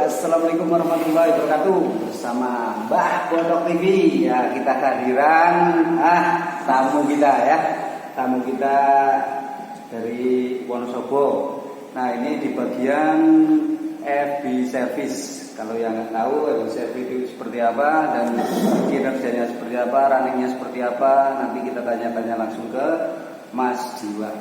Assalamualaikum warahmatullahi wabarakatuh. Bersama Mbah Godok TV ya, kita kehadiran tamu kita ya. Tamu kita dari Wonosobo. Nah, ini di bagian FB service. Kalau yang nggak tahu FB service itu seperti apa dan kinerjanya seperti apa, runningnya seperti apa, nanti kita tanya-tanya langsung ke Mas Jiwa.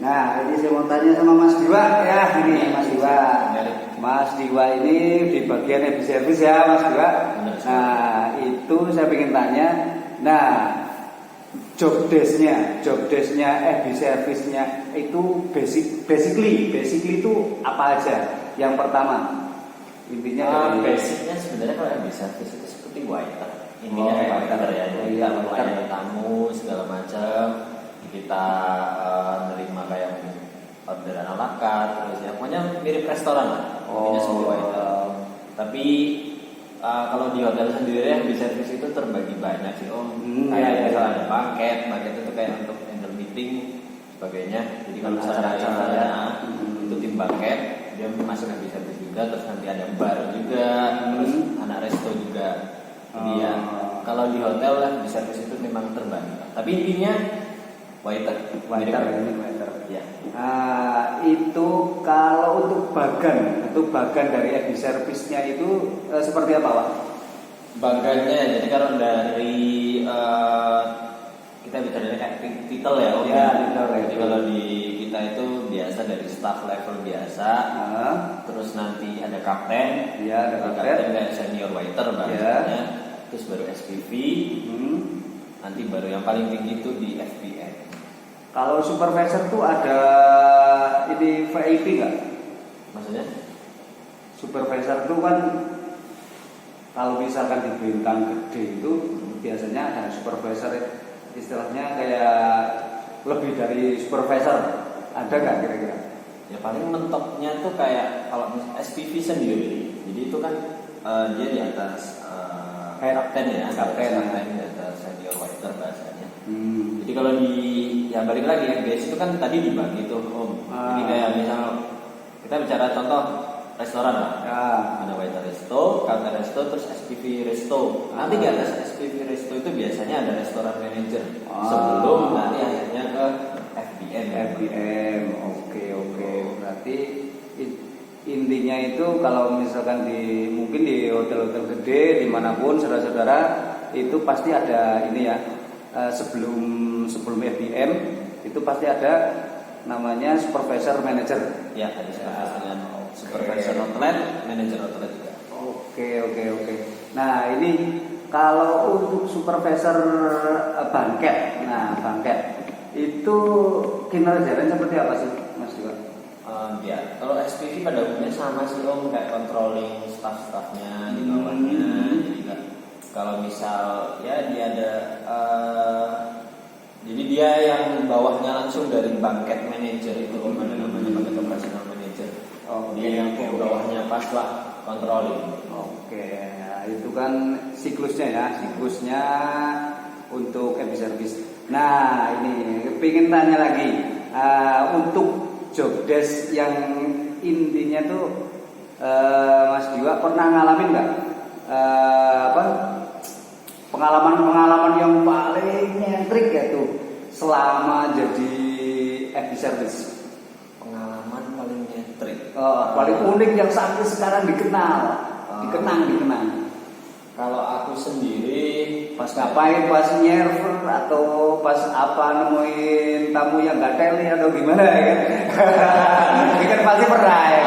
Nah, ini saya mau tanya sama Mas Diwa ya, ini Mas Diwa. Mas Diwa ini di bagian FB service ya, Mas Diwa. Nah, itu saya ingin tanya. Nah, job desk-nya FB service-nya itu basically itu apa aja? Yang pertama, intinya basicnya sebenarnya kalau FB service itu seperti waiter. Intinya waiter ya, jadi kita melayani tamu segala macam. Kita nerima kayak orderan ala carte, terus ya pokoknya mirip restoran lah. Intinya seperti waiter. Tapi kalau di hotel sendiri yang bisa service itu terbagi banyak sih kayak misalnya ada banket itu kayak untuk handle meeting sebagainya. Jadi kalau acara itu tim banket dia masuk ke service juga, terus nanti ada bar juga, terus anak resto juga. Jadi ya kalau di hotel lah di service itu memang terbagi. Tapi intinya waiter ya. Nah, itu kalau untuk bagan dari FB service-nya itu seperti apa, Pak? Bagannya, jadi kalau dari kita bicara dari kayak titel ya, titel. Jadi kalau di kita itu biasa dari staff level biasa, terus nanti ada kapten, ada kapten kayak senior waiter bahasanya, terus baru SPV, nanti baru yang paling tinggi itu di FBM. Kalau supervisor tuh ada ini VIP nggak? Maksudnya? Supervisor tuh kan kalau misalkan di bintang gede itu biasanya ada supervisor, istilahnya kayak lebih dari supervisor. Ada nggak kira-kira? Ya paling mentoknya tuh kayak kalau SPV sendiri. Jadi itu kan dia di atas kapten ya, di atas senior waiter bahasanya. Jadi kalau ya balik lagi ya guys, itu kan tadi dibagi tuh Jadi kayak misal kita bicara contoh restoran lah. Ada waiter resto, kapten resto, terus SPV resto. Nanti di atas SPV resto itu biasanya ada restoran manager. Sebelum nanti akhirnya ke FBM. Oke. Berarti intinya itu kalau misalkan mungkin di hotel-hotel gede dimanapun saudara-saudara itu pasti ada ini ya. Sebelum FBM itu pasti ada namanya supervisor manager. Ya, ada supervisor outlet, manager outlet juga. Oke. Nah, ini kalau untuk supervisor banket itu kinerjanya seperti apa sih, Mas Diwa? Ya, kalau SPV pada umumnya sama sih kayak controlling staff-staffnya di bawahnya. Jadi kalau misal ya dia ada jadi dia yang bawahnya langsung dari banket manager itu ada namanya banket operational manager. Dia yang ke bawahnya pas lah controlling. Nah, itu kan siklusnya untuk FB service. Nah, ini pengen tanya lagi untuk job desk yang intinya tuh Mas Diwa pernah ngalamin nggak pengalaman yang paling nyentrik ya tuh selama jadi FB service? Pengalaman paling nyentrik, paling unik yang sampai sekarang dikenang. Kalau aku sendiri pas ngapain, pas nyerver atau pas apa nemuin tamu yang nggak teli atau gimana ya kan? Ini kan pasti pernah ya,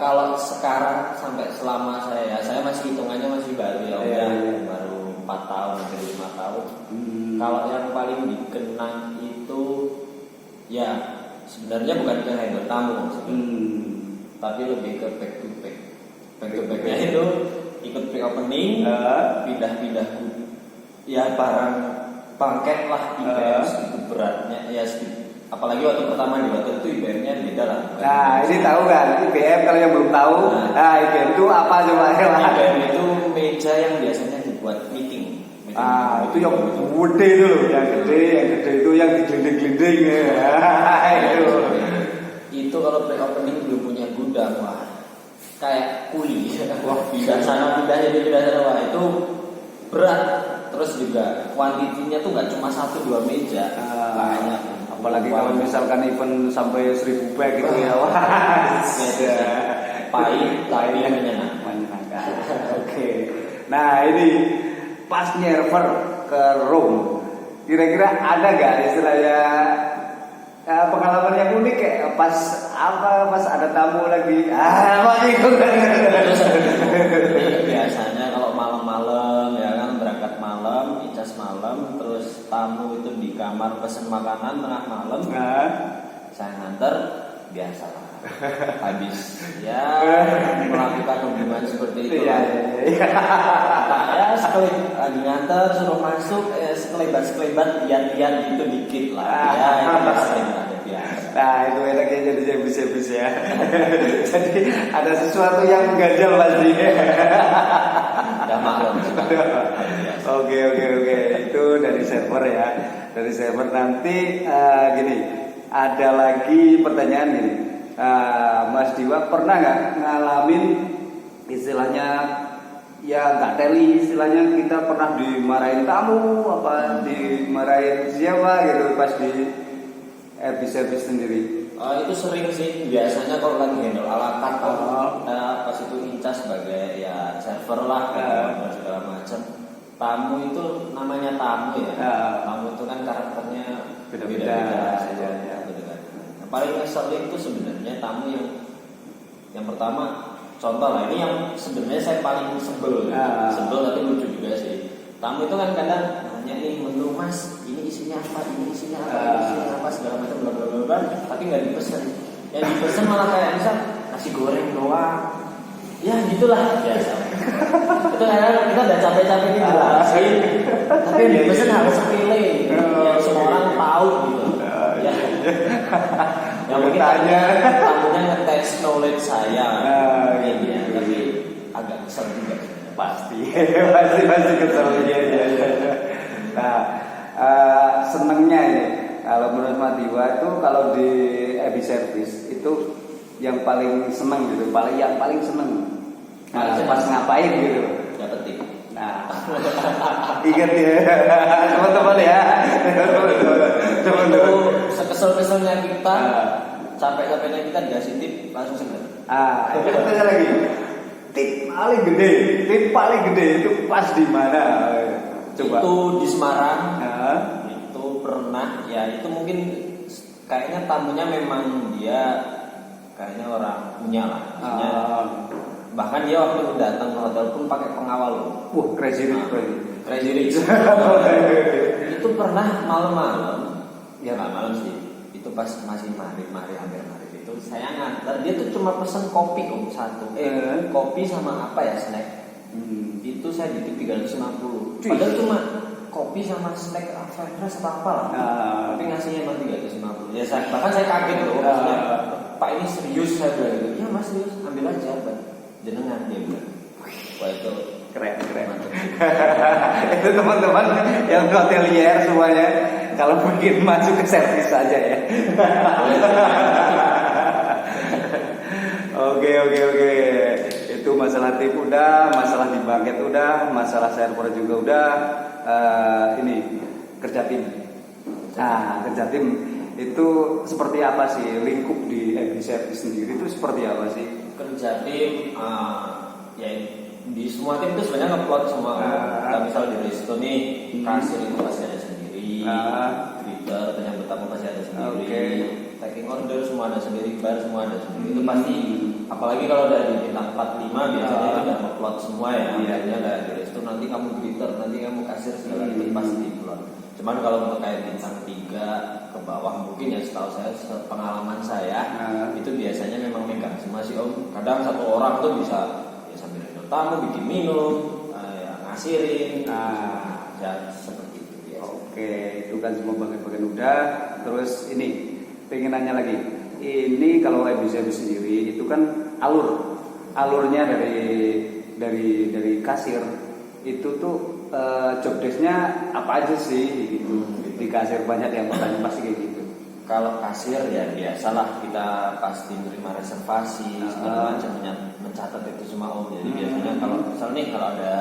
kalau sekarang sampai selama saya masih hitungannya masih baru ya, baru 4 tahun atau 5 tahun. Kalau yang paling dikenang itu ya sebenarnya bukan ke handle tamu tapi lebih ke back to backnya itu ikut pre-opening, pindah-pindah ya barang bangket lah IBM itu beratnya ya apalagi waktu pertama di hotel itu IBM-nya beda lah. Nah, ini tahu kan IBM, kalau yang belum tahu, IBM itu apa coba? IBM itu meja yang biasanya dibuat meeting. Itu yang gede itu, yang gede itu yang digelinding-gelinding ya. Itu kalau pre-opening belum punya gudang udah wah kayak kuli. Wah, pindah sana pindah sini pindah sana, wah itu berat. Terus juga kuantitinya tuh nggak cuma 1-2 meja, banyak. Apalagi kalau misalkan event sampai 1000 bag gitu ya, wah pahit tapi menyenangkan. Oke. Nah ini pas nyerver ke Rome, kira-kira ada gak istilahnya pengalaman yang unik kayak pas ada tamu lagi biasanya kalau malam-malam ya kan, berangkat malam, icas malam, terus tamu itu di kamar pesen makanan tengah malam, saya nganter, biasalah habis ya melakukan hubungan seperti itu ya sekali lagi nganter suruh masuk sekelebat lihat gitu dikit lah ya itu biasa. Nah itu enaknya jadi habis ya. Jadi ada sesuatu yang mengganjal pasti. Udah maklum. Oke. Itu dari server ya. Dari server nanti gini, ada lagi pertanyaan gini. Mas Diwa pernah nggak ngalamin istilahnya ya nggak teli, istilahnya kita pernah dimarahin tamu apa dimarahin siapa gitu pas di service sendiri? Itu sering sih, biasanya kalau lagi handle alakat pas itu incas sebagai ya server lah dan segala macam. Tamu itu namanya tamu ya. Tamu itu kan karakternya beda-beda. Paling ngeselin itu sebenarnya tamu yang pertama, contoh lah ini yang sebenarnya saya paling sebel tapi lucu juga sih. Tamu itu kan kadang nanya nih menu mas, ini isinya apa segala macam bla bla bla, tapi nggak dipesan. Yang dipesan malah kayak misal nasi goreng doang. Ya gitulah biasa. Itu kadang kita udah capek-capek nih jelasin, tapi yang dipesan harus sepele, yang semua orang tahu gitu. Yang mungkin tamunya ngetes knowledge saya, tapi agak kesel juga. Pasti kesel ya. Nah, senengnya ini kalau menurut Mas Diwa itu kalau di EB Service itu yang paling seneng gitu, yang paling seneng. Pas ngapain gitu? Dapetin. Nah, ingat ya teman-teman ya. Itu sekesel-keselnya kita, capek-capeknya kita dikasih tip langsung seneng. Itu pertanyaan lagi. Tip paling gede itu pas di mana? Coba. Itu di Semarang. Itu pernah ya, itu mungkin kayaknya tamunya memang dia kayaknya orang punya lah. Bahkan dia waktu datang ke hotel pun pakai pengawal. Wah, crazy rich. Itu pernah malam-malam. Ya nggak malam sih. Itu pas masih hampir maghrib itu saya nganter. Dia tuh cuma pesen kopi satu. Kopi sama apa ya, snack. Itu saya ditip 350. Padahal cuma kopi sama snack French press atau apa lah. Tapi ngasihnya emang 350. Ya bahkan saya kaget loh. Maksudnya, Pak ini serius, saya bilang gitu. Ya mas serius, ambil aja Pak. Jenengan dia bilang. Wah itu keren. Itu teman-teman yang hotelier semuanya, kalau mungkin masuk ke servis saja ya. Oke. Itu masalah tip udah, masalah di bucket udah, masalah server juga udah. Ini kerja tim. Kerja tim itu seperti apa sih? Lingkup di EB Service sendiri itu seperti apa sih? Kerja tim, ya di semua tim itu sebenarnya ngeplot semua. Kita misal di resto nih, kasir itu pasti ada sendiri, greeter, penyambut tamu pasti ada sendiri, taking order semua ada sendiri, bar semua ada sendiri. Itu pasti, apalagi kalau dari bintang 4-5 biasanya itu udah ngeplot semua ya. Biasanya ada di resto nanti kamu greeter, nanti kamu kasir segala itu pasti diplot. Cuman kalau untuk kayak bintang 3 ke bawah mungkin ya setahu saya, pengalaman saya itu biasanya memang megang semua sih om. Kadang satu orang tuh bisa ya sambil handle tamu, bikin minum, ya, ngasirin, ya seperti itu biasa. Oke, itu kan semua bagian-bagian udah. Terus ini pengen nanya lagi. Ini kalau EB Service sendiri itu kan alurnya dari kasir itu tuh job desk-nya apa aja sih gitu. Di kasir banyak yang bertanya pasti kayak gitu. Kalau kasir ya biasalah kita pasti menerima reservasi segala macam, mencatat itu semua om. Jadi biasanya kalau misalnya nih kalau ada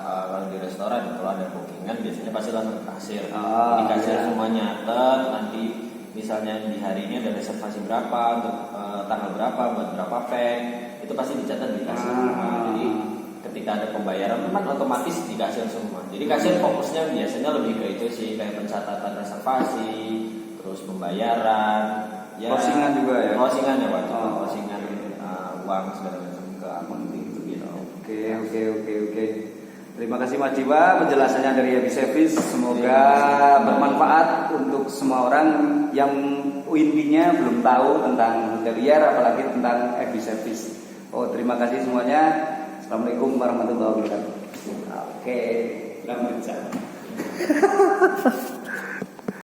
kalau di restoran kalau ada bookingan biasanya pasti langsung ke kasir. Di kasir semua nyatet, nanti misalnya di hari ini ada reservasi berapa untuk tanggal berapa buat berapa pack, itu pasti dicatat di kasir semua. Jadi ketika ada pembayaran kan otomatis di kasir semua. Jadi kasir fokusnya biasanya lebih ke itu sih, kayak pencatatan reservasi, terus pembayaran, ya closingan juga ya. Closingan ya waktu closingan uang segala macam ke accounting gitu. Oke. Terima kasih Mas Jiwa penjelasannya dari Happy Service. Semoga bermanfaat untuk semua orang yang intinya belum tahu tentang hotelier apalagi tentang Happy Service. Terima kasih semuanya. Assalamualaikum warahmatullahi wabarakatuh. Oke, Selamat berjalan.